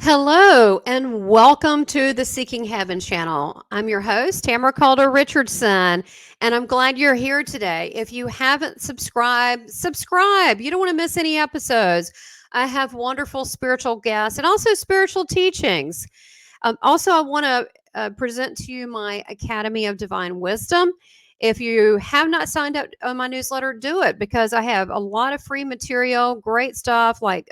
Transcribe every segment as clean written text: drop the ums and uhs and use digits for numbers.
Hello and welcome to the Seeking Heaven channel. I'm your host, Tamara Caulder Richardson, and I'm glad you're here today. If you haven't subscribed, subscribe. You don't want to miss any episodes. I have wonderful spiritual guests and also spiritual teachings. Also, I want to present to you my Academy of Divine Wisdom. If you have not signed up on my newsletter, do it because I have a lot of free material, great stuff like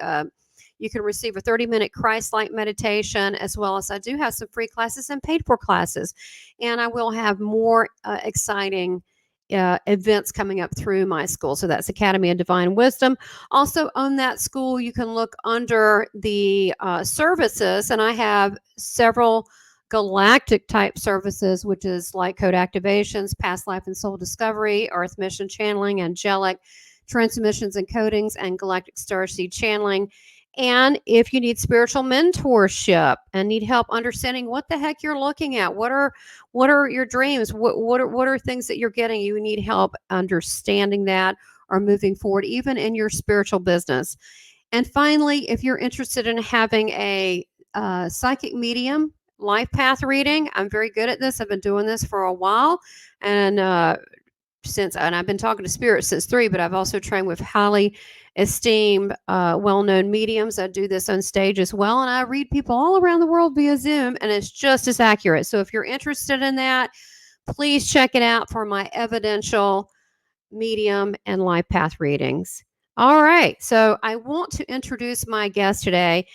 you can receive a 30-minute Christ-like meditation, as well as I do have some free classes and paid-for classes. And I will have more exciting events coming up through my school. So that's Academy of Divine Wisdom. Also on that school, you can look under the services, and I have several galactic type services, which is like code activations, past life and soul discovery, earth mission channeling, angelic transmissions and codings, and galactic starseed channeling. And if you need spiritual mentorship and need help understanding what the heck you're looking at, what are your dreams, what are things that you're getting, you need help understanding that or moving forward, even in your spiritual business. And finally, if you're interested in having a psychic medium life path reading, I'm very good at this. I've been doing this for a while, and I've been talking to spirits since 3, but I've also trained with highly esteemed, well-known mediums. I do this on stage as well, and I read people all around the world via Zoom, and it's just as accurate. So if you're interested in that, please check it out for my evidential medium and life path readings. All right, so I want to introduce my guest today,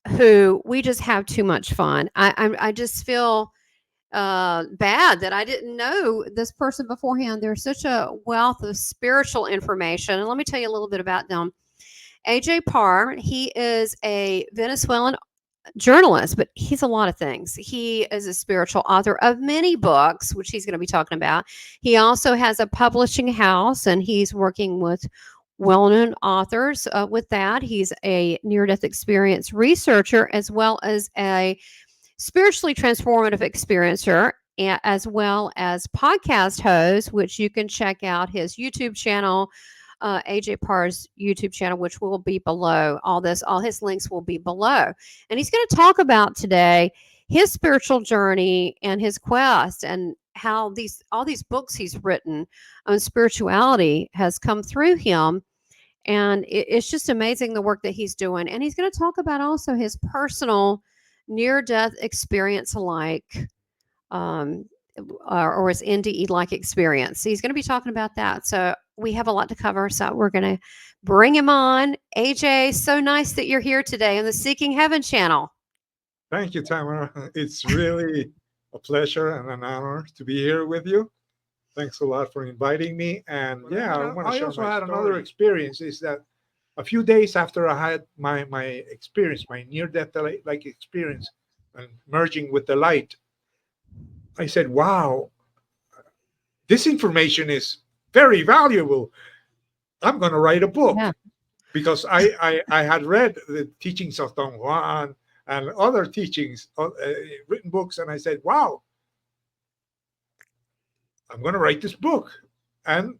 who we just have too much fun. I just feel bad that I didn't know this person beforehand. There's such a wealth of spiritual information. And let me tell you a little bit about them. AJ Parr, he is a Venezuelan journalist, but he's a lot of things. He is a spiritual author of many books, which he's going to be talking about. He also has a publishing house, and he's working with well-known authors with that. He's a near-death experience researcher, as well as a spiritually transformative experiencer, as well as podcast host, which you can check out his YouTube channel, AJ Parr's YouTube channel, which will be below. All his links will be below. And he's going to talk about today his spiritual journey and his quest, and how all these books he's written on spirituality has come through him. And it's just amazing the work that he's doing. And he's going to talk about also his personal near-death experience alike, or his NDE-like experience. So he's going to be talking about that. So we have a lot to cover. So we're going to bring him on. AJ, so nice that you're here today on the Seeking Heaven channel. Thank you, Tamara. It's really a pleasure and an honor to be here with you. Thanks a lot for inviting me. And yeah, I also had another experience. Is that a few days after I had my experience, my near-death like experience, and merging with the light, I said, "Wow, this information is very valuable. I'm going to write a book." Yeah. Because I had read the teachings of Don Juan and other teachings, written books, and I said, "Wow, I'm going to write this book." And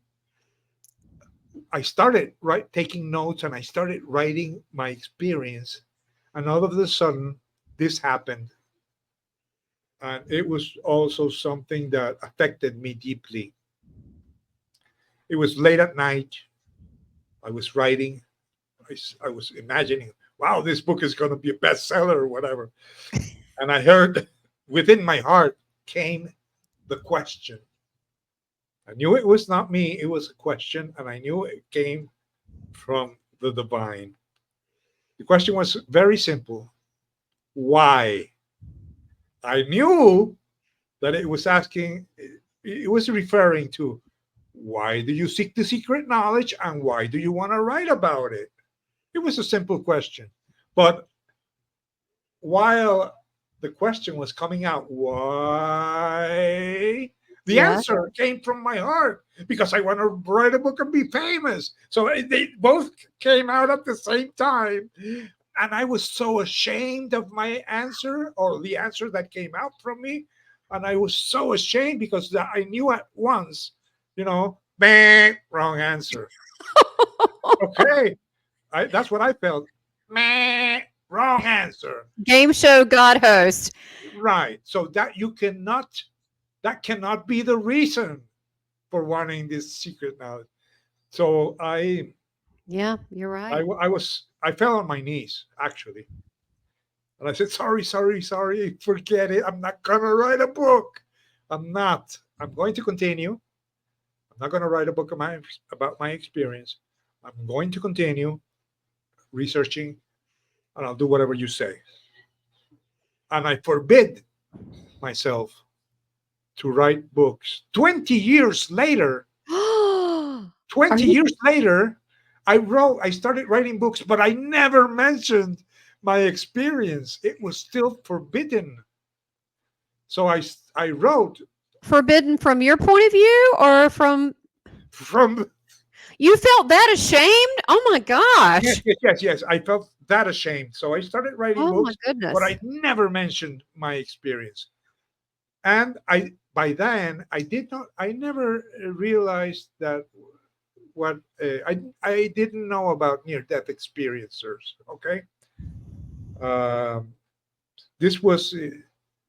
I started taking notes, and I started writing my experience. And all of a sudden, this happened. And it was also something that affected me deeply. It was late at night. I was writing. I was imagining, wow, this book is going to be a bestseller or whatever. And I heard within my heart came the question. I knew it was not me. It was a question, and I knew it came from the divine. The question was very simple. Why? I knew that it was asking, it was referring to, why do you seek the secret knowledge, and why do you want to write about it? It was a simple question. But while the question was coming out, why? The answer came from my heart, because I want to write a book and be famous. So they both came out at the same time. And I was so ashamed of my answer, or the answer that came out from me. And I was so ashamed because I knew at once, bang, wrong answer. Okay. That's what I felt. Meh, Wrong answer. Game show God host. Right. So that cannot be the reason for wanting this secret knowledge. So Yeah, you're right. I fell on my knees actually, and I said, sorry, forget it. I'm not gonna write a book. I'm not. I'm going to continue. I'm not going to write a book about my experience. I'm going to continue researching, and I'll do whatever you say. And I forbid myself to write books. 20 years later, 20 you- years later, I started writing books, but I never mentioned my experience. It was still forbidden. So I wrote Forbidden from your point of view, or from you felt that ashamed? Oh my gosh. yes. I felt that ashamed. So I started writing Oh my books, goodness. but I never mentioned my experience. And by then I never realized that I didn't know about near-death experiencers. Okay, this was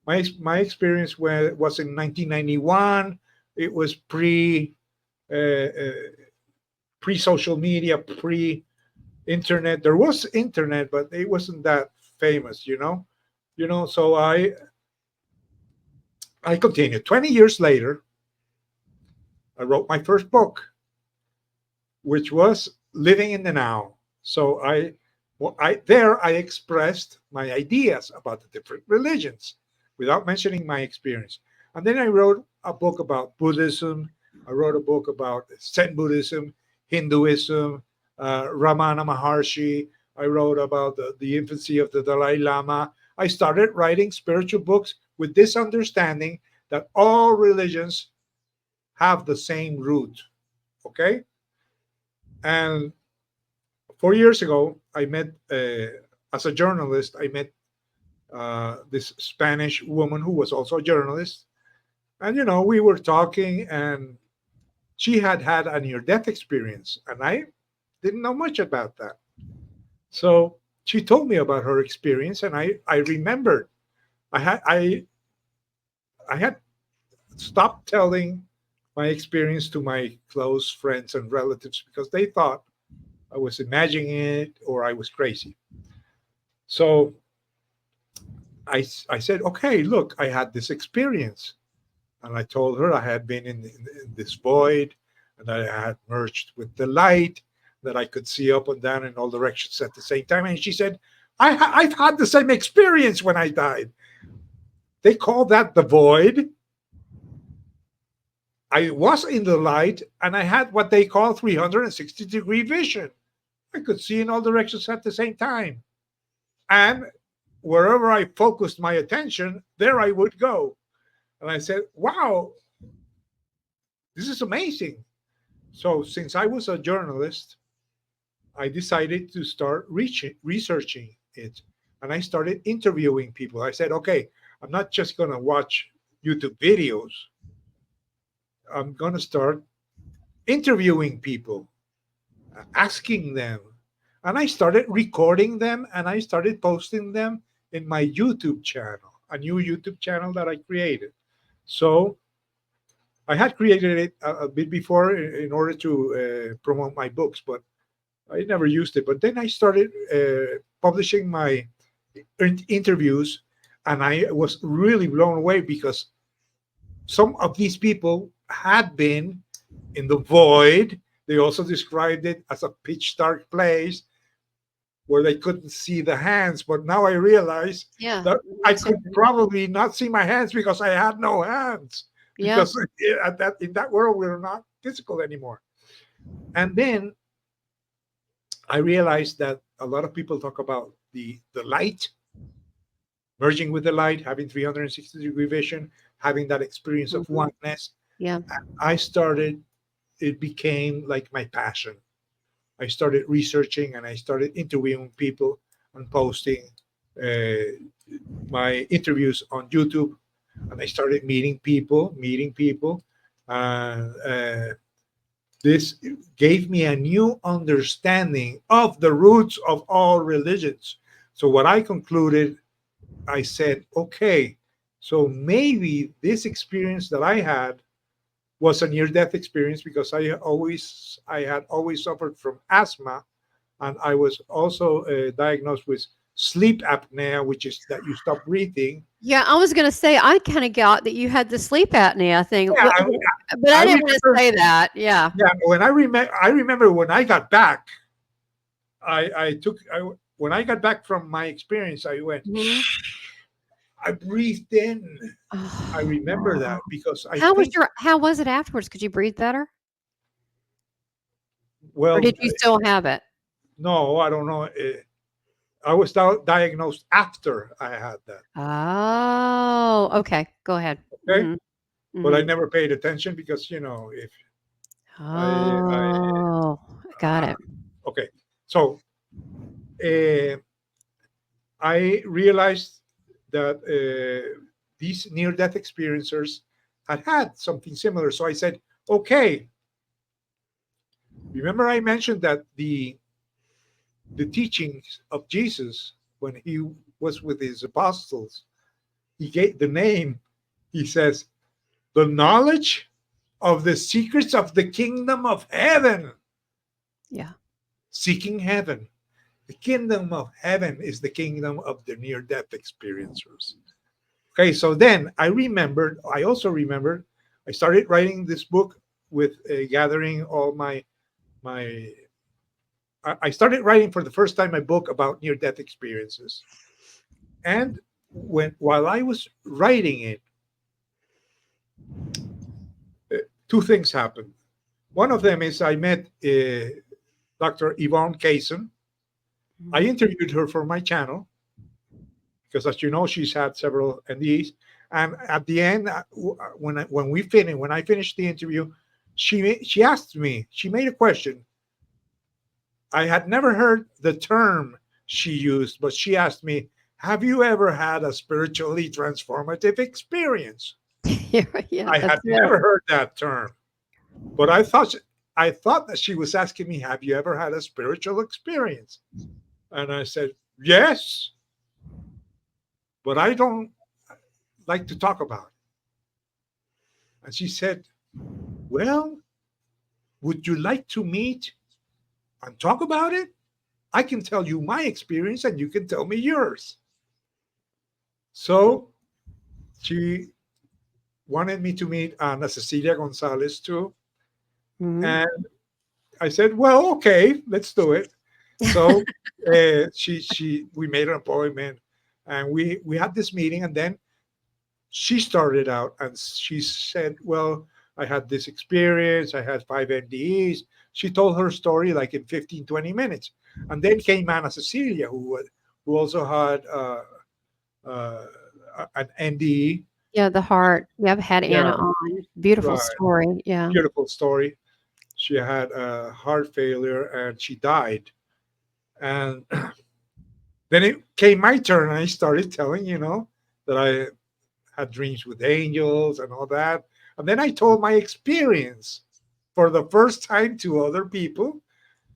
my experience was in 1991. It was pre social media, pre internet. There was internet, but it wasn't that famous. So I continued. 20 years later, I wrote my first book, which was Living in the Now. So I expressed my ideas about the different religions without mentioning my experience. And then I wrote a book about Buddhism. I wrote a book about Zen Buddhism, Hinduism, Ramana Maharshi. I wrote about the infancy of the Dalai Lama. I started writing spiritual books with this understanding that all religions have the same root. Okay? And 4 years ago, I met, as a journalist, I met this Spanish woman who was also a journalist. And, we were talking, and she had a near-death experience, and I didn't know much about that. So she told me about her experience, and I remembered. I had stopped telling my experience to my close friends and relatives because they thought I was imagining it or I was crazy. So I said, okay, look, I had this experience. And I told her I had been in this void, and I had merged with the light, that I could see up and down in all directions at the same time. And she said, I've had the same experience when I died. They call that the void. I was in the light, and I had what they call 360-degree vision. I could see in all directions at the same time. And wherever I focused my attention, there I would go. And I said, wow, this is amazing. So since I was a journalist, I decided to start researching it. And I started interviewing people. I said, okay, I'm not just going to watch YouTube videos. I'm going to start interviewing people, asking them. And I started recording them, and I started posting them in my YouTube channel, a new YouTube channel that I created. So I had created it a bit before in order to promote my books, but I never used it. But then I started publishing my interviews, and I was really blown away because some of these people had been in the void. They also described it as a pitch dark place where they couldn't see the hands. But now I realize that I could probably not see my hands because I had no hands. Because in that world, we're not physical anymore. And then I realized that a lot of people talk about the light, merging with the light, having 360-degree vision, having that experience of oneness. Yeah. It became like my passion. I started researching, and I started interviewing people and posting my interviews on YouTube, and I started meeting people. This gave me a new understanding of the roots of all religions, So what I concluded, I said, okay, so maybe this experience that I had was a near-death experience because I had always suffered from asthma, and I was also diagnosed with sleep apnea, which is that you stop breathing. Yeah, I was going to say, I kind of got that you had the sleep apnea thing, Yeah, but I I didn't want to remember. say that. Yeah. Yeah, when I remember when I got back, when I got back from my experience, I went. Mhm. I breathed in. I Oh, remember wow. that because I How was think, how was it afterwards? Could you breathe better? Or well, did you still have it? no, I don't know. I was diagnosed after I had that. Oh, okay. Go ahead. Okay, Mhm. but I Mhm. never paid attention because if I Oh, got it. okay, so uh, I realized that these near-death experiencers had something similar. So I said, okay. Remember, I mentioned that the teachings of Jesus when he was with his apostles, he gave the name. He says, the knowledge of the secrets of the kingdom of heaven, Yeah. seeking heaven. The kingdom of heaven is the kingdom of the near death experiencers. Okay, so then I also remembered, I started writing this book with gathering all my, I started writing for the first time a book about near death experiences. And while I was writing it, two things happened. One of them is I met Dr. Yvonne Kaysen. I Mhm. interviewed her for my channel because, as you know, she's had several NDEs. And at the end, when I finished the interview, she asked me. She made a question. I had never heard the term she used, but she asked me, "Have you ever had a spiritually transformative experience?" Yeah, yeah, I that's had it. never heard that term, but I thought that she was asking me, "Have you ever had a spiritual experience?" And I said, "Yes, but I don't like to talk about it." And she said, "Well, would you like to meet and talk about it? I can tell you my experience and you can tell me yours." So she wanted me to meet Ana Cecilia Gonzalez too. Mhm. And I said, "Well, okay, let's do it." So we made an appointment, and we had this meeting, and then she started out and she said, "Well, I had this experience. I had 5 NDEs." She told her story like in 15, 20 minutes. And then came Ana Cecilia, who also had uh, an NDE. Yeah, the heart. Yeah, I've had Anna Yeah, on. Beautiful right. story. Yeah. Beautiful story. She had a heart failure and she died. And then it came my turn, and I started telling, that I had dreams with angels and all that. And then I told my experience for the first time to other people,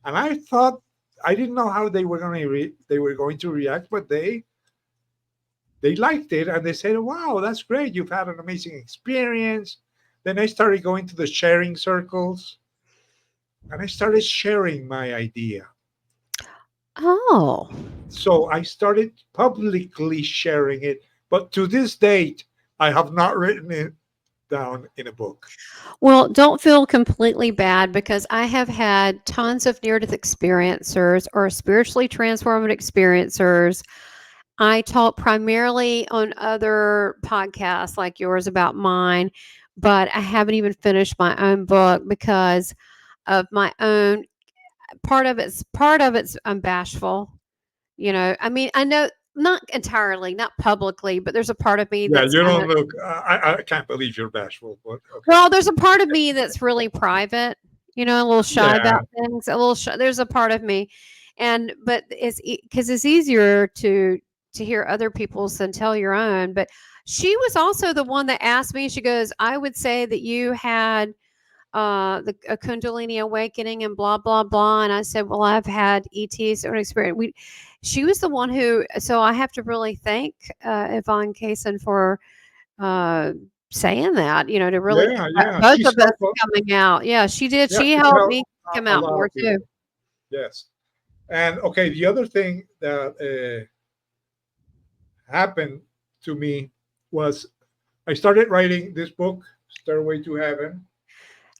and I thought I didn't know how they were going to react, but they liked it and they said, "Wow, that's great! You've had an amazing experience." Then I started going to the sharing circles, and I started sharing my idea. Oh. So I started publicly sharing it, but to this date, I have not written it down in a book. Well, don't feel completely bad because I have had tons of near death experiencers or spiritually transformative experiencers. I talk primarily on other podcasts like yours about mine, but I haven't even finished my own book because of my own part of it's I'm bashful. I mean, I know not entirely, not publicly, but there's a part of me Yeah, that's you kind don't of look. I can't believe you're bashful, but okay. well, there's a part of me that's really private, a little shy Yeah, about things, a little shy. There's a part of me, but it's because it's easier to hear other people's than tell your own. But she was also the one that asked me. She goes, "I would say that you had a Kundalini awakening and blah blah blah. And I said, well, I've had ETs or experience. She was the one who. So I have to really thank Yvonne Kaysen for uh, saying that. You know, to really Yeah, yeah. both She's of us helpful. coming out. Yeah, she did. Yeah, She she helped helped me come a out lot more of too. people. Yes. And okay, the other thing that happened to me was I started writing this book, Stairway to Heaven.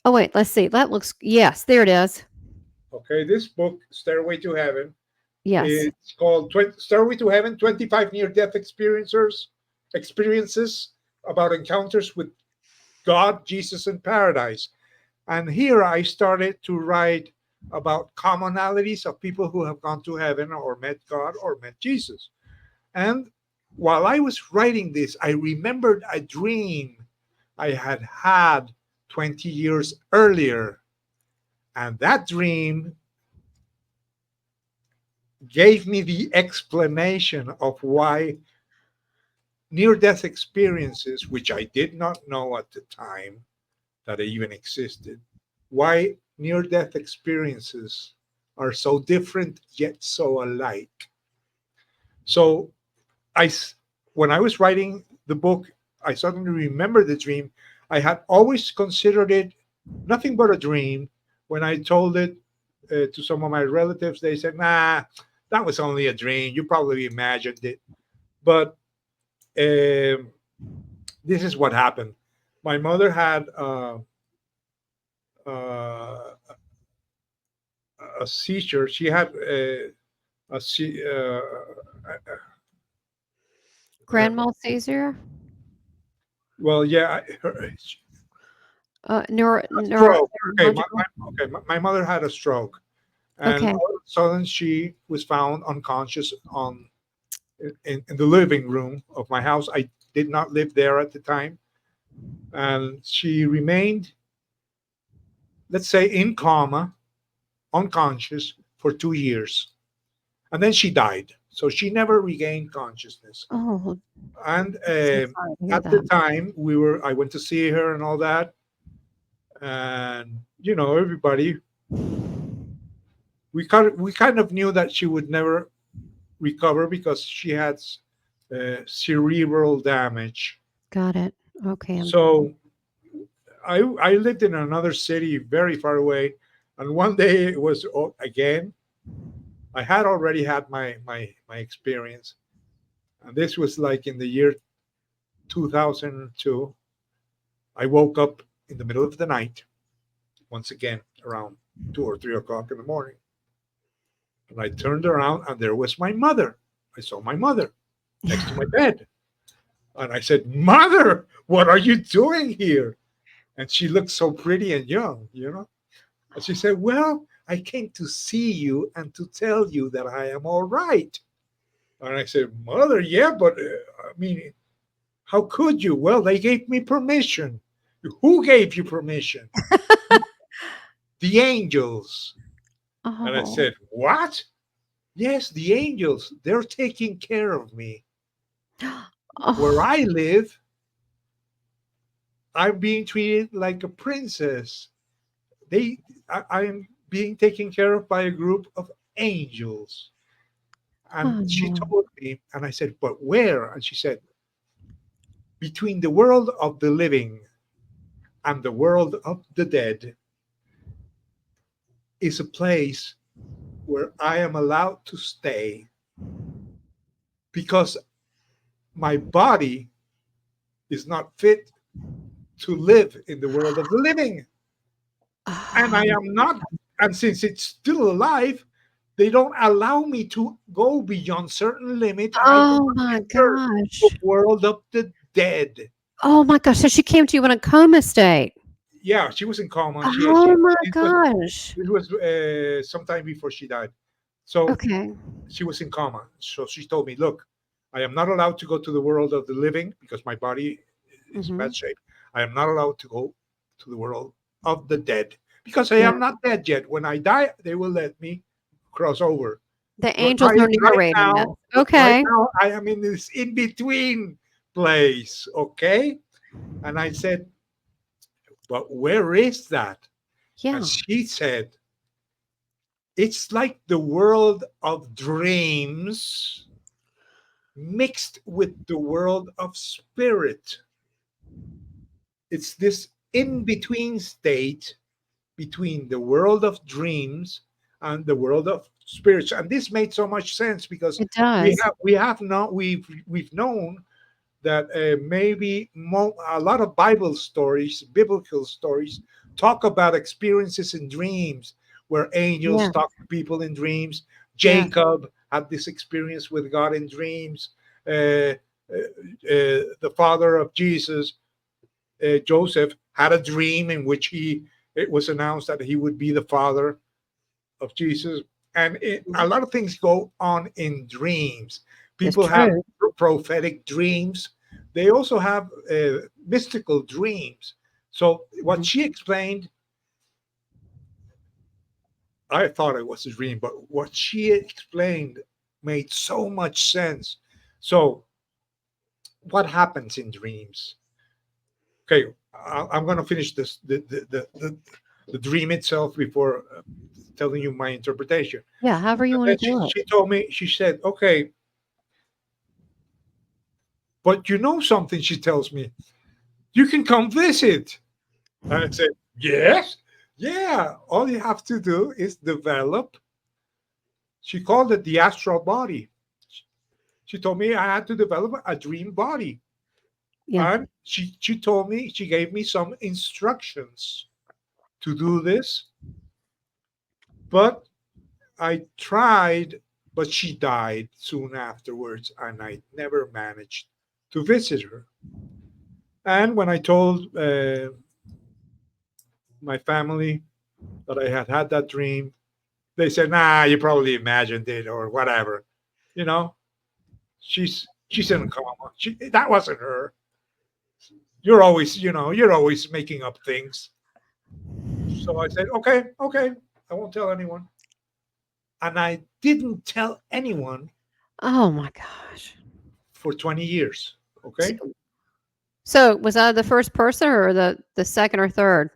Oh wait, let's see. That looks. Yes, there it is. Okay, this book, Stairway to Heaven, Yes. it's called Stairway to Heaven 25 Near Death Experiences about encounters with God, Jesus, and paradise. And here I started to write about commonalities of people who have gone to heaven or met God or met Jesus. And while I was writing this, I remembered a dream I had had 20 years earlier. And that dream gave me the explanation of why near death experiences, which I did not know at the time that they even existed, why near death experiences are so different yet so alike. So I, when I was writing the book, I suddenly remembered the dream. I had always considered it nothing but a dream. When I told it to some of my relatives, they said, "Nah, that was only a dream. You probably imagined it." But um, this is what happened. My mother had uh, a seizure. She had a Grandma Caesar. well, yeah, a stroke. Okay, Neurological. my mother had a stroke, and Okay. all of a sudden she was found unconscious in the living room of my house. I did not live there at the time, and she remained, let's say, in coma, unconscious for 2 years, and then she died. So she never regained consciousness. Oh, And I'm so sorry to hear at the that. time, I went to see her and all that, and everybody, we kind of knew that she would never recover because she had cerebral damage. Got it. Okay. So I lived in another city very far away, and one day it was again. I had already had my experience, and this was like in the year 2002. I woke up in the middle of the night once again around 2 or 3 o'clock in the morning, and I turned around and there was my mother. I saw my mother next to my bed, and I said, "Mother, what are you doing here?" And she looked so pretty and young. And she said, "Well, I came to see you and to tell you that I am all right." And I said, "Mother, yeah, but I mean, how could you?" "Well, they gave me permission." "Who gave you permission?" "The angels." And I Oh. said, "What?" "Yes, the angels. They're taking care of me. Where Oh. I live, I'm being treated like a princess. I'm being taken care of by a group of angels." And she Oh. told me, and I said, "But where?" And she said, "Between the world of the living and the world of the dead is a place where I am allowed to stay because my body is not fit to live in the world of the living. And I Oh. am not, and since it's still alive, they don't allow me to go beyond certain limit, and I Oh cannot my enter the gosh. world of the dead." Oh my gosh. So she came to you in a coma state. Yeah, she was in coma. Oh my gosh. It was sometime before she died. So Okay. she was in coma. So she told me, "Look, I am not allowed to go to the world of the living because my body is in Hmm. bad shape. I am not allowed to go to the world of the dead because I Yeah. am not dead yet. When I die, they will let me cross over. The But angels are right narrating this. now, right Okay. now, I am in this in between place. Okay." And I said, But where is that? Yeah. And she said, it's like the world of dreams mixed with the world of spirit. It's this in between state between the world of dreams and the world of spirits. And this made so much sense because It does. we've known that maybe a lot of Bible stories, biblical stories, talk about experiences in dreams where angels Yeah. talk to people in dreams. Yeah. Jacob had this experience with God in dreams. The father of Jesus, Joseph, had a dream in which it was announced that he would be the father of Jesus. And a lot of things go on in dreams. It's People have true. prophetic dreams. They also have mystical dreams. So what Mhm. she explained, I thought it was a dream, but what she explained made so much sense. So what happens in dreams? Okay, I'm going to finish this the dream itself before telling you my interpretation. Yeah. However you And want then to do it. she told me, she said, okay, but you know something, she tells me, you can come visit. And I said, yes, yeah, all you have to do is develop. She called it the astral body. She told me I had to develop a dream body. Yeah. And she told me, she gave me some instructions to do this. But I tried, but she died soon afterwards, and I never managed to visit her. And when I told my family that I had had that dream, they said, "Nah, you probably imagined it or whatever." You know, she's in a coma. That wasn't her. You're always making up things. So I said, "Okay, okay, I won't tell anyone." And I didn't tell anyone Oh my gosh. for 20 years. Okay, So was I the first person or the second or third?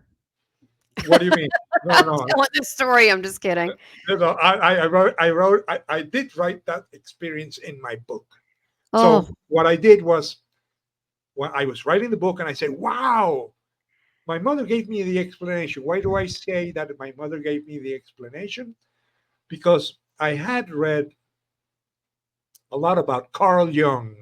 what do you mean? No, no, Telling this story. I'm just kidding. no, no. I did write that experience in my book. Oh, So what I did was when I was writing the book, and I said, "Wow, my mother gave me the explanation." Why do I say that my mother gave me the explanation? Because I had read a lot about Carl Jung.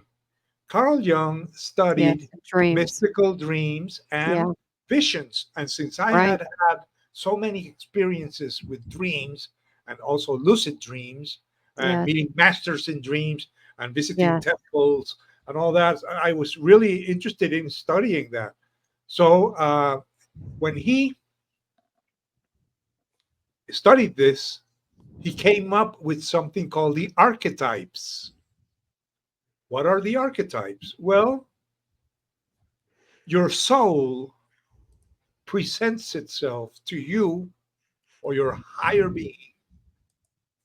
Carl Jung yes, studied dreams. mystical dreams and Yeah, visions. And since I right. had had so many experiences with dreams and also lucid dreams and Yes, meeting masters in dreams and visiting yes. temples and all that, I was really interested in studying that. So when he studied this, he came up with something called the archetypes. What are the archetypes? Well, your soul presents itself to you or your higher being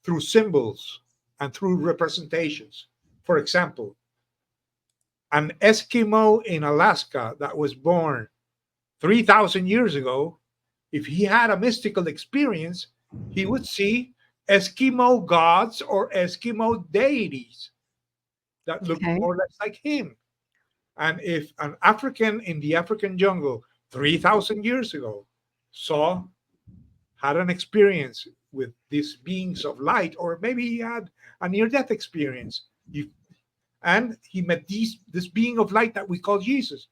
through symbols and through representations. For example, an Eskimo in Alaska that was born 3,000 years ago, if he had a mystical experience, he would see Eskimo gods or Eskimo deities that looked Okay. more or less like him. And if an African in the African jungle 3,000 years ago saw had an experience with these beings of light, or maybe he had a near-death experience, and he met this being of light that we call Jesus,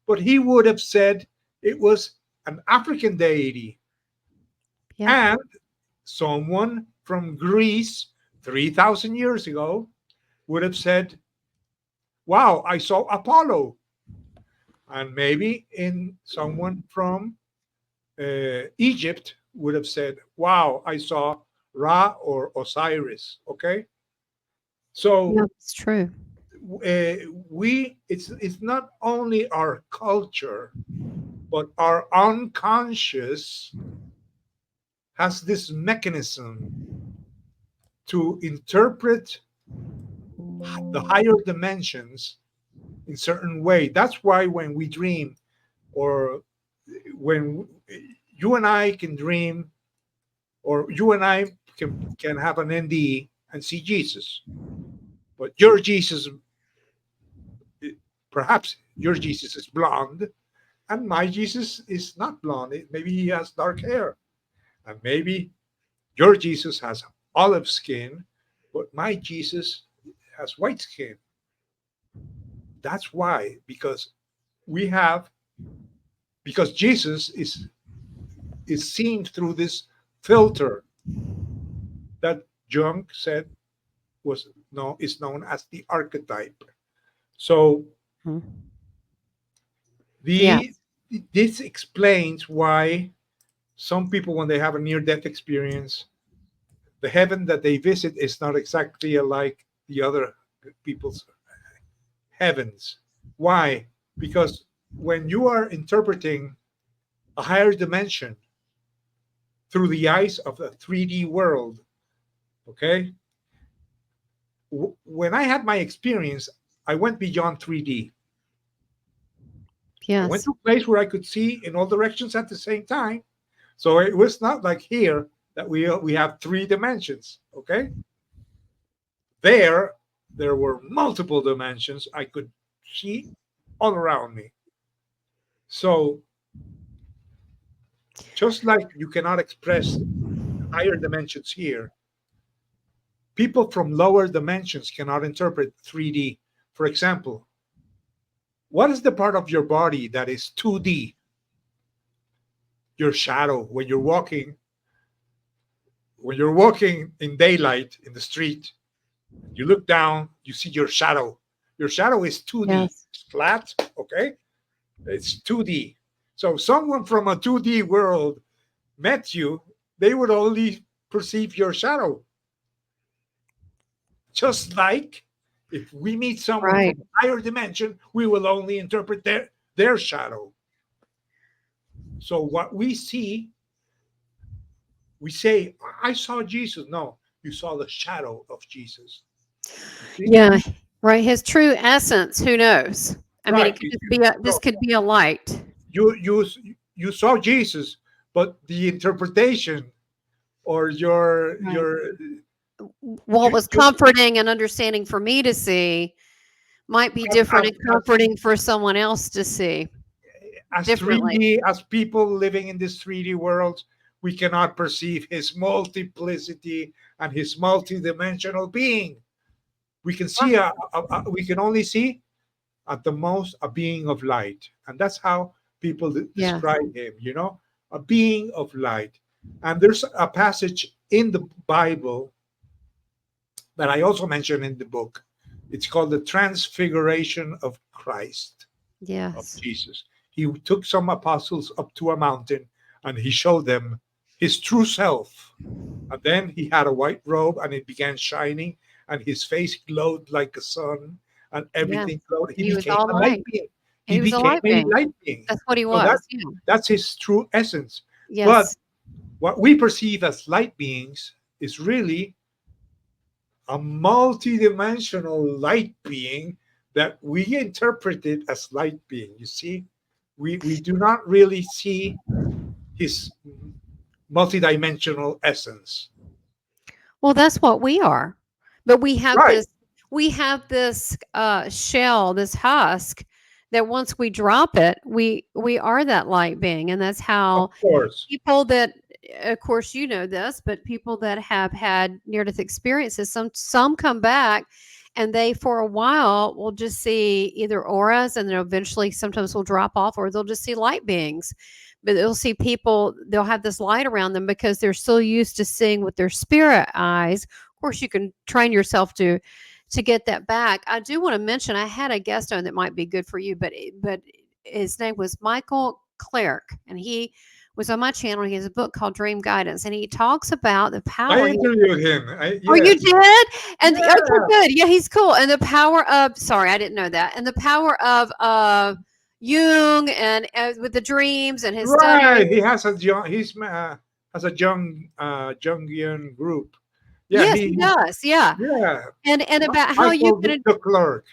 but he would have said it was an African deity, Yep. and someone from Greece 3,000 years ago would have said, "Wow, I saw Apollo," and maybe in someone from Egypt would have said, "Wow, I saw Ra or Osiris." Okay, so Yep. It's true. it's not only our culture, but our unconscious has this mechanism to interpret the higher dimensions in certain way. That's why when we dream or when you and I can dream, or you and I can have an NDE and see Jesus, but your Jesus, perhaps your Jesus is blonde, and my Jesus is not blonde. Maybe he has dark hair, and maybe your Jesus has olive skin, but my Jesus has white skin. That's why, because Jesus is seen through this filter that Jung said is known as the archetype. So Yeah. this explains why some people, when they have a near-death experience, the heaven that they visit is not exactly like the other people's heavens. Why? Because when you are interpreting a higher dimension through the eyes of a 3D world, okay? When I had my experience, I went beyond 3D. I went Yes. to a place where I could see in all directions at the same time. So it was not like here that we have 3 dimensions, okay? There were multiple dimensions I could see all around me. So just like you cannot express higher dimensions here, people from lower dimensions cannot interpret 3D. For example, what is the part of your body that is 2D? Your shadow. When you're walking in daylight in the street, you look down, you see your shadow. Your shadow is 2D. Yes. It's flat, okay? It's 2D. So someone from a 2D world met you, they would only perceive your shadow. Just like if we meet someone Right. from a higher dimension, we will only interpret their shadow. So what we see, we say, I saw Jesus. No, you saw the shadow of Jesus. You see? Yeah. Right. His true essence, who knows? I mean, Right. it could just be this could be a light. You saw Jesus, but the interpretation or your Right. your What you, was you comforting and understanding for me to see might be different and comforting for someone else to see as differently. 3D, as people living in this 3D world, we cannot perceive his multiplicity and his multidimensional being. We can see we can only see at the most a being of light, and that's how people Yeah. describe him. A being of light. And there's a passage in the Bible that I also mentioned in the book. It's called the Transfiguration of Christ, of Yes. Jesus. He took some apostles up to a mountain and he showed them his true self. And then he had a white robe and it began shining, and his face glowed like the sun, and Yeah. everything glowed. He He was became all a light light. being. He was a Became light a being. light being. That's what he So was. Yeah. that's his true essence. But Yes. what we perceive as light beings is really a multidimensional light being that we interpret it as light being. You see, we do not really see his multidimensional essence. Well, that's what we are. But we have Right. this shell, this husk that once we drop it, we are that light being. And that's how Of course. people that, of course, you know this, but people that have had near-death experiences, some come back and they for a while will just see either auras, and then eventually sometimes will drop off, or they'll just see light beings. But they'll see people, they'll have this light around them because they're so used to seeing with their spirit eyes. Of course, you can train yourself to get that back. I do want to mention I had a guest on that might be good for you, but his name was Michael Clark, and he was on my channel. He has a book called Dream Guidance, and he talks about the I power. interviewed him. Oh, you Yes. did? And Yeah. okay, good. Yeah, he's cool. And the power of, sorry, I didn't know that. And the power of Jung and with the dreams and his study. Right. He has a has a Jungian group. Yeah. Yes, he does. Yeah. Yeah. And about how you Michael can, the clerk.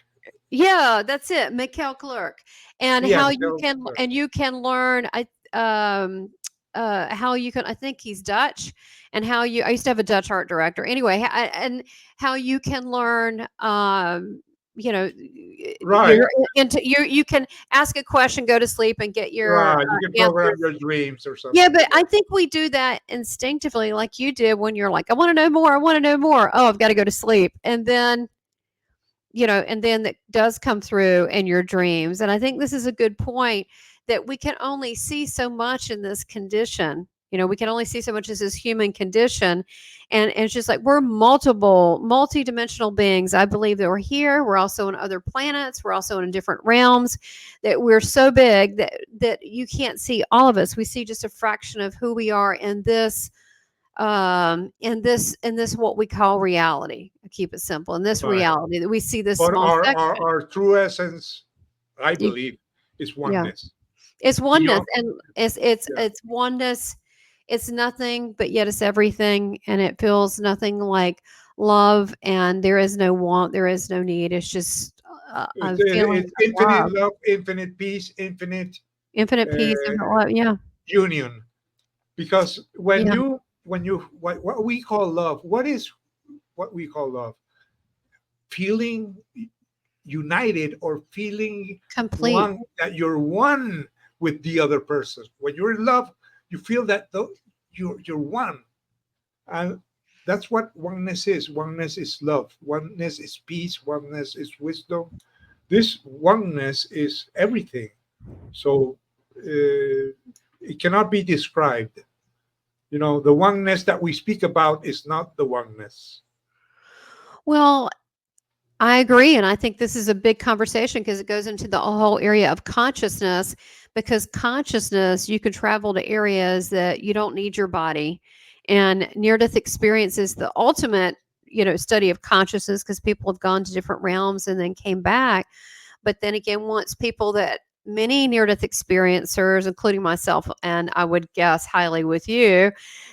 yeah, that's it, Mikhail Clark. And Yeah. how you can, and you can learn. how you can, I think he's Dutch, and how I used to have a Dutch art director. Anyway, and how you can learn, you know, Right. you can ask a question, go to sleep, and get your Right. You can program your dreams or something. yeah, but I think we do that instinctively, like you did when you're like, I want to know more. I want to know more. Oh, I've got to go to sleep. And then, and then that does come through in your dreams. And I think this is a good point that we can only see so much in this condition. We can only see so much as this human condition. And it's just like we're multi-dimensional beings. I believe that we're here. We're also on other planets. We're also in different realms, that we're so big that you can't see all of us. We see just a fraction of who we are in this what we call reality. I keep it simple. In this Right. reality that we see this But small section. our true essence, I believe, is oneness. It's oneness, and it's oneness. It's nothing, but yet it's everything, and it feels nothing like love, and there is no want, there is no need. It's just a feeling It's infinite love, love, infinite peace, infinite peace, infinite love. Yeah, union. Because when yeah, you what we call love, what we call love? Feeling united or feeling complete. one, that you're one with the other person. When you're in love, you feel that you're one, and that's what oneness is. Oneness is love. Oneness is peace. Oneness is wisdom. This oneness is everything. So it cannot be described. The oneness that we speak about is not the oneness. Well, I agree. And I think this is a big conversation because it goes into the whole area of consciousness, because consciousness, you can travel to areas that you don't need your body. And near-death experience is the ultimate, study of consciousness, because people have gone to different realms and then came back. But then again, many near-death experiencers, including myself, and I would guess highly with you,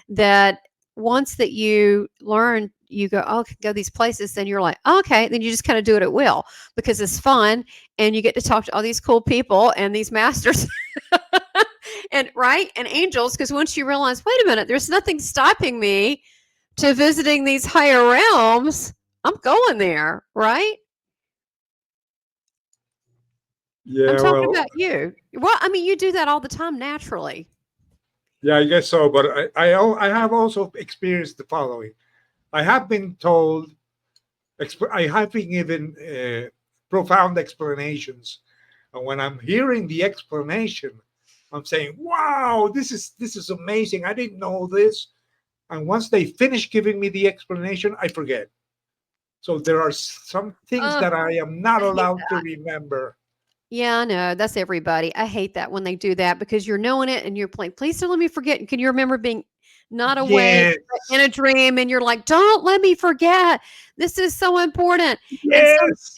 that once that you learn, you go, oh, I can go these places, then you're like, oh, okay, then you just kind of do it at will because it's fun and you get to talk to all these cool people and these masters and angels, because once you realize, wait a minute, there's nothing stopping me to visiting these higher realms, I'm going there, right? Yeah, I'm talking about you. Well, I mean, you do that all the time naturally. Yeah, I guess so. But I have also experienced the following. I have been told, I have been given profound explanations, and when I'm hearing the explanation, I'm saying, "Wow, this is amazing! I didn't know this." And once they finish giving me the explanation, I forget. So there are some things that I am not allowed to remember. Yeah, I know. That's everybody. I hate that when they do that, because you're knowing it and you're playing, please don't let me forget. Can you remember being not awake Yes, in a dream, and you're like, don't let me forget. This is so important. And yes.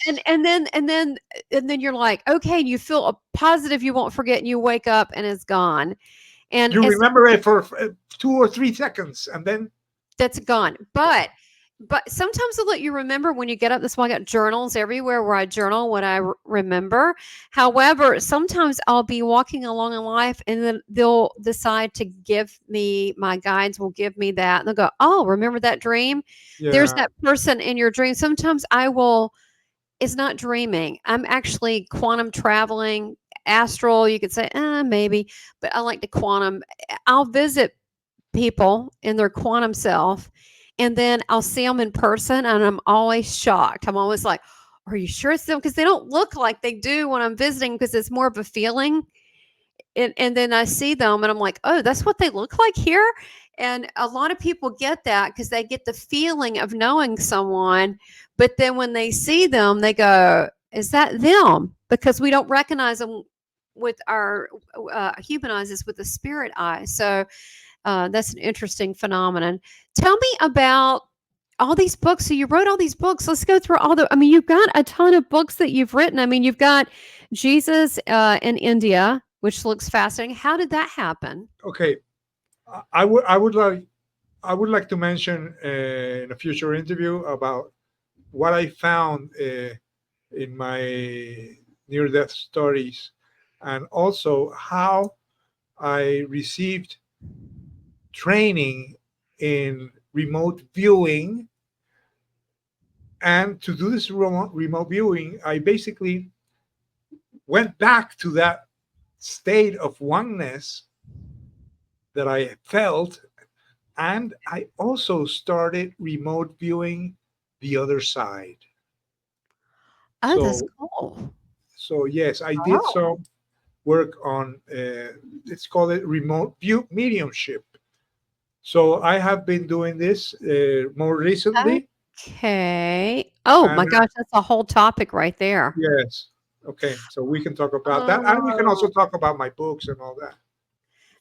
then you're like, okay, you feel a positive you won't forget, and you wake up and it's gone. And You remember it for 2 or 3 seconds, and then that's gone. But sometimes they'll let you remember when you get up. That's why I got journals everywhere where I journal what I remember. However, sometimes I'll be walking along in life, and then they'll decide to give me, my guides will give me that. And they'll go, oh, remember that dream? There's that person in your dream. Sometimes it's not dreaming. I'm actually quantum traveling, astral. You could say, maybe, but I like to quantum. I'll visit people in their quantum self, and then I'll see them in person, and I'm always shocked. I'm always like, are you sure it's them? Because they don't look like they do when I'm visiting, because it's more of a feeling. And then I see them and I'm like, oh, that's what they look like here. And a lot of people get that because they get the feeling of knowing someone. But then when they see them, they go, is that them? Because we don't recognize them with our human eyes, is with the spirit eye. So that's an interesting phenomenon. Tell me about all these books. So you wrote all these books. Let's go through you've got a ton of books that you've written. I mean, you've got Jesus in India, which looks fascinating. How did that happen? Okay, I would like to mention in a future interview about what I found in my near-death stories, and also how I received training in remote viewing. And to do this remote viewing, I basically went back to that state of oneness that I felt. And I also started remote viewing the other side. Oh, that's So, cool. so yes, I did Oh, some work on, let's call it remote view mediumship. So I have been doing this more recently. okay. Oh my And gosh, that's a whole topic right there. yes, okay, so we can talk about that. And we can also Oh. talk about my books and all that.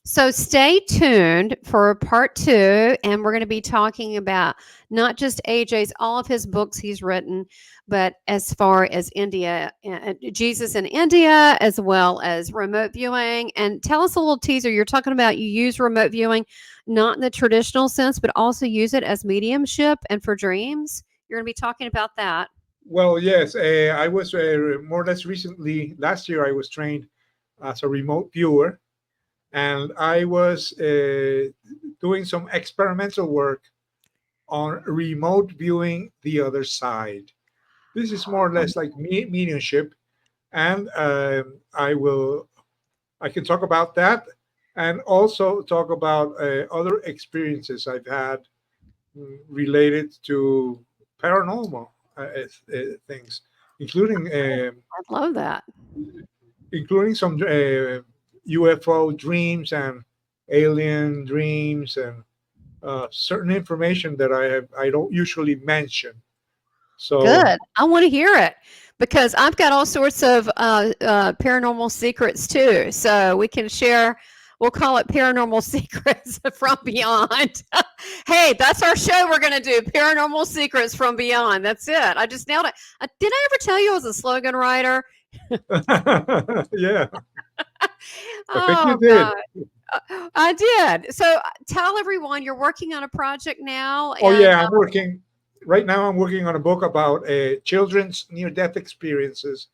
So stay tuned for part 2, and we're going to be talking about not just AJ's, all of his books he's written, but as far as India, Jesus in India, as well as remote viewing. And tell us a little teaser. You're talking about you use remote viewing not in the traditional sense, but also use it as mediumship and for dreams. You're going to be talking about that. Well, yes, I was more or less recently, last year, I was trained as a remote viewer, and I was doing some experimental work on remote viewing the other side. This is more or less like mediumship, and I can talk about that, and also talk about other experiences I've had related to paranormal things, including I love that. some UFO dreams and alien dreams and certain information that I don't usually mention. So Good. I want to hear it because I've got all sorts of paranormal secrets too. So we can share. We'll call it Paranormal Secrets from Beyond. Hey, that's our show we're going to do. Paranormal Secrets from Beyond. That's it. I just nailed it. Did I ever tell you I was a slogan writer? yeah, I think you Oh, did. God. I did. So tell everyone you're working on a project now. Oh And yeah, I'm working right now. I'm working on a book about children's near-death experiences,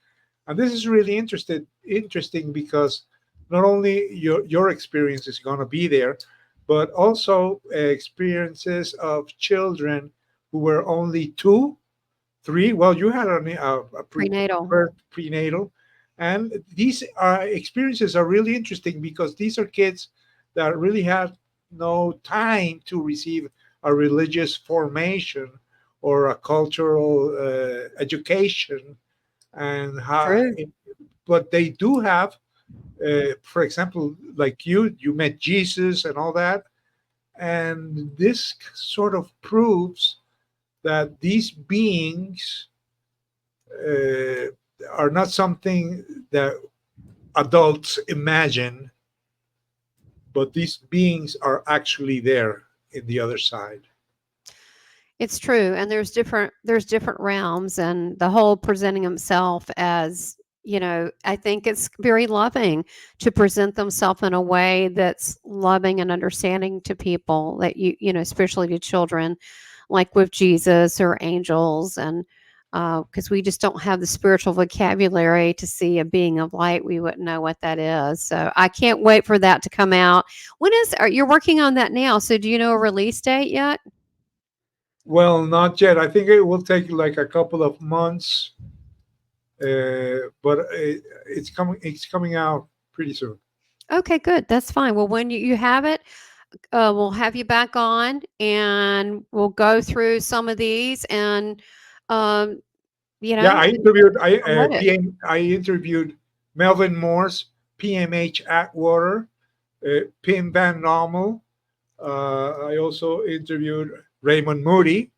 and this is really interesting because not only your experience is going to be there, but also experiences of children who were only 2, 3. Well, you had prenatal. birth prenatal, and these experiences are really interesting because these are kids that really had no time to receive a religious formation or a cultural education, and how, True. but they do have, for example, like you met Jesus and all that, and this sort of proves that these beings uh, are not something that adults imagine, but these beings are actually there in the other side. It's true, and there's different realms, and the whole presenting himself as, I think it's very loving to present themselves in a way that's loving and understanding to people that especially to children, like with Jesus or angels, and because we just don't have the spiritual vocabulary to see a being of light, we wouldn't know what that is. So I can't wait for that to come out. You're working on that now? So do you know a release date yet? Well, not yet. I think it will take like a couple of months, but it's coming. It's coming out pretty soon. Okay, good. That's fine. Well, when you have it, we'll have you back on and we'll go through some of these and, um, Yeah, I interviewed. promote it. I interviewed Melvin Morse, PMH Atwater, Pim Van Nommel. I also interviewed Raymond Moody.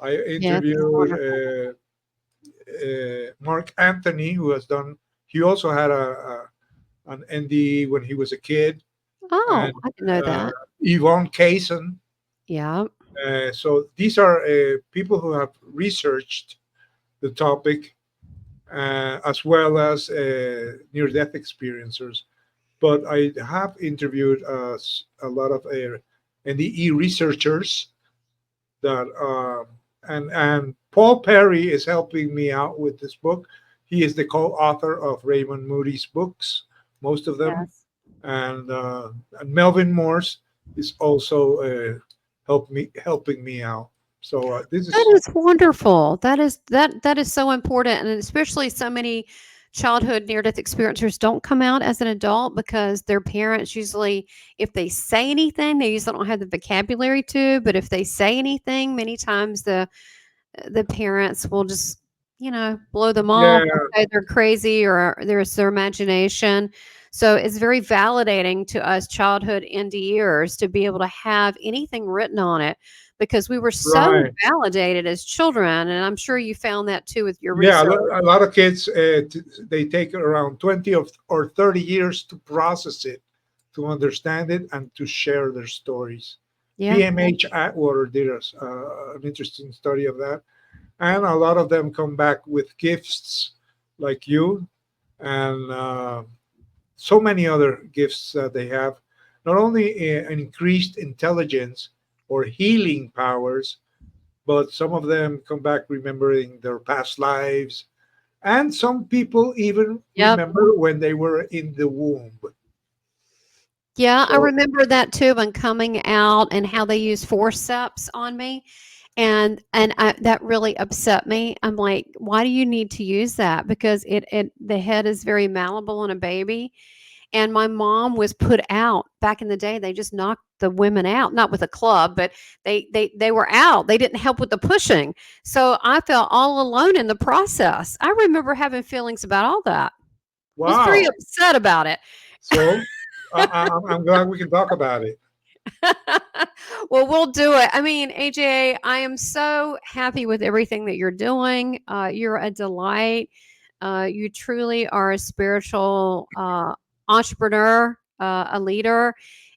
I Yes, he's interviewed wonderful. Mark Anthony, who has done. He also had an NDE when he was a kid, Oh, and I didn't know uh, that. Yvonne Kaysen. Yeah. So these are people who have researched the topic, as well as near-death experiencers. But I have interviewed a lot of NDE researchers that, and Paul Perry is helping me out with this book. He is the co-author of Raymond Moody's books, most of them. Yes. and Melvin Morse is also helping me out. So this That is is wonderful. That is so important, and especially so many childhood near-death experiencers don't come out as an adult because their parents usually, if they say anything, they usually don't have the vocabulary to. But if they say anything, many times the parents will just, blow them off or yeah, say they're crazy or there's their imagination. So it's very validating to us childhood NDErs to be able to have anything written on it because we were so right. validated as children. And I'm sure you found that too with your Yeah, research. a lot of kids they take around 20 or 30 years to process it, to understand it, and to share their stories. Yeah. PMH Atwater did an interesting study of that, and a lot of them come back with gifts like you, and so many other gifts that they have. Not only an increased intelligence or healing powers, but some of them come back remembering their past lives, and some people even Yep. remember when they were in the womb. Yeah, I So remember that too when coming out and how they use forceps on me. That really upset me. I'm like, why do you need to use that? Because the head is very malleable on a baby. And my mom was put out back in the day. They just knocked the women out, not with a club, but they were out. They didn't help with the pushing. So I felt all alone in the process. I remember having feelings about all that. I was very wow. upset about it. So I'm glad we can talk about it. Well, we'll do it. I mean, AJ, I am so happy with everything that you're doing. You're a delight. You truly are a spiritual entrepreneur, a leader,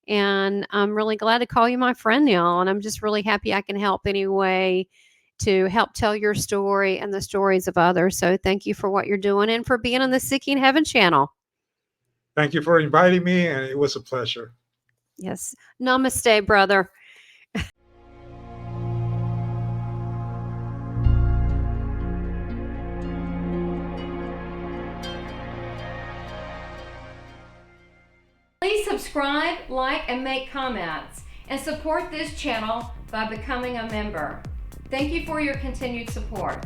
and I'm really glad to call you my friend now. And I'm just really happy I can help any way to help tell your story and the stories of others. So thank you for what you're doing and for being on the Seeking Heaven channel. Thank you for inviting me, and it was a pleasure. Yes. Namaste, brother. Please subscribe, like, and make comments, and support this channel by becoming a member. Thank you for your continued support.